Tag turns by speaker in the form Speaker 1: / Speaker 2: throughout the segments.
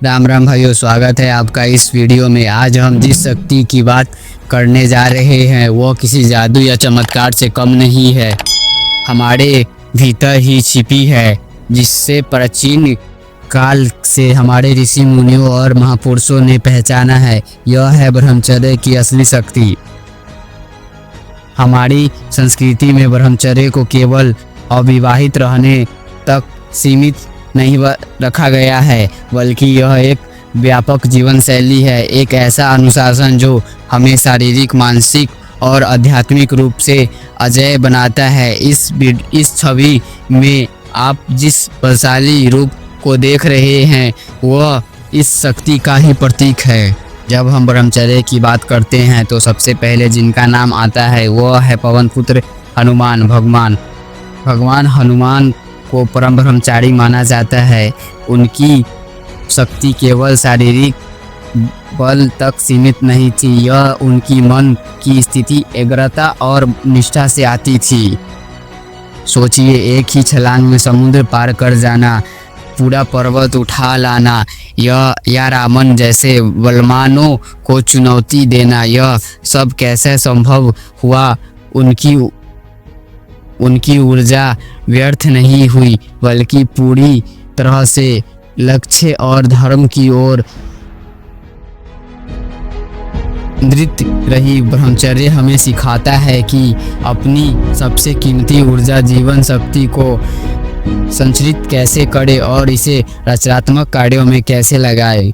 Speaker 1: राम राम भाइयों, स्वागत है आपका इस वीडियो में। आज हम जिस शक्ति की बात करने जा रहे हैं वो किसी जादू या चमत्कार से कम नहीं है, हमारे भीतर ही छिपी है, जिससे प्राचीन काल से हमारे ऋषि मुनियों और महापुरुषों ने पहचाना है। यह है ब्रह्मचर्य की असली शक्ति। हमारी संस्कृति में ब्रह्मचर्य को केवल अविवाहित रहने तक सीमित नहीं रखा गया है, बल्कि यह एक व्यापक जीवन शैली है, एक ऐसा अनुशासन जो हमें शारीरिक, मानसिक और आध्यात्मिक रूप से अजेय बनाता है। इस छवि में आप जिस बलशाली रूप को देख रहे हैं वह इस शक्ति का ही प्रतीक है। जब हम ब्रह्मचर्य की बात करते हैं तो सबसे पहले जिनका नाम आता है वह है पवन पुत्र हनुमान। भगवान हनुमान को परम ब्रह्मचारी माना जाता है। उनकी शक्ति केवल शारीरिक बल तक सीमित नहीं थी, यह उनकी मन की स्थिति, एकाग्रता और निष्ठा से आती थी। सोचिए, एक ही छलांग में समुद्र पार कर जाना, पूरा पर्वत उठा लाना, या रावण जैसे बलवानों को चुनौती देना, यह सब कैसे संभव हुआ? उनकी ऊर्जा व्यर्थ नहीं हुई, बल्कि पूरी तरह से लक्ष्य और धर्म की ओर दृढ़ रही। ब्रह्मचर्य हमें सिखाता है कि अपनी सबसे कीमती ऊर्जा, जीवन शक्ति को संचरित कैसे करें और इसे रचनात्मक कार्यों में कैसे लगाएं।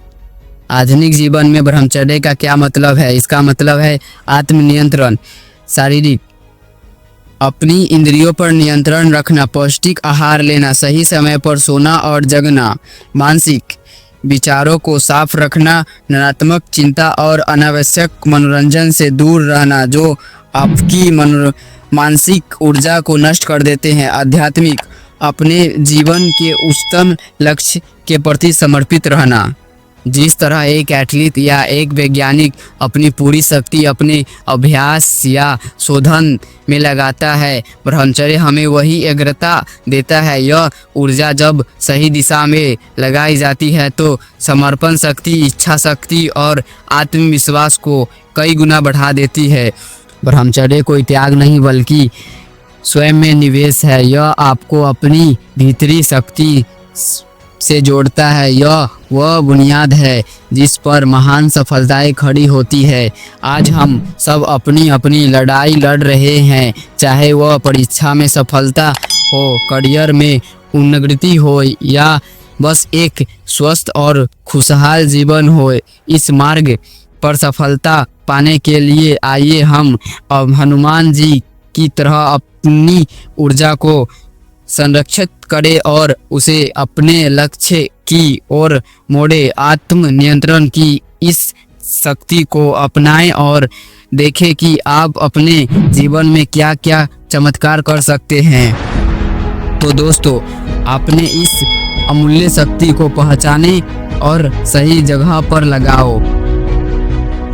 Speaker 1: आधुनिक जीवन में ब्रह्मचर्य का क्या मतलब है? इसका मतलब है आत्मनियंत्रण, शारीरिक, अपनी इंद्रियों पर नियंत्रण रखना, पौष्टिक आहार लेना, सही समय पर सोना और जगना, मानसिक विचारों को साफ रखना, नकारात्मक चिंता और अनावश्यक मनोरंजन से दूर रहना जो आपकी मानसिक ऊर्जा को नष्ट कर देते हैं। आध्यात्मिक, अपने जीवन के उच्चतम लक्ष्य के प्रति समर्पित रहना। जिस तरह एक एथलीट या एक वैज्ञानिक अपनी पूरी शक्ति अपने अभ्यास या शोधन में लगाता है, ब्रह्मचर्य हमें वही एकाग्रता देता है। यह ऊर्जा जब सही दिशा में लगाई जाती है तो समर्पण शक्ति, इच्छा शक्ति और आत्मविश्वास को कई गुना बढ़ा देती है। ब्रह्मचर्य कोई त्याग नहीं बल्कि स्वयं में निवेश है। यह आपको अपनी भीतरी शक्ति से जोड़ता है। यह वह बुनियाद है जिस पर महान सफलताएं खड़ी होती है। आज हम सब अपनी अपनी लड़ाई लड़ रहे हैं, चाहे वह परीक्षा में सफलता हो, करियर में उन्नति हो या बस एक स्वस्थ और खुशहाल जीवन हो। इस मार्ग पर सफलता पाने के लिए आइए हम हनुमान जी की तरह अपनी ऊर्जा को संरक्षित करें और उसे अपने लक्ष्य की ओर मोड़े। आत्म नियंत्रण की इस शक्ति को अपनाएं और देखें कि आप अपने जीवन में क्या क्या चमत्कार कर सकते हैं। तो दोस्तों, आपने इस अमूल्य शक्ति को पहचाने और सही जगह पर लगाओ।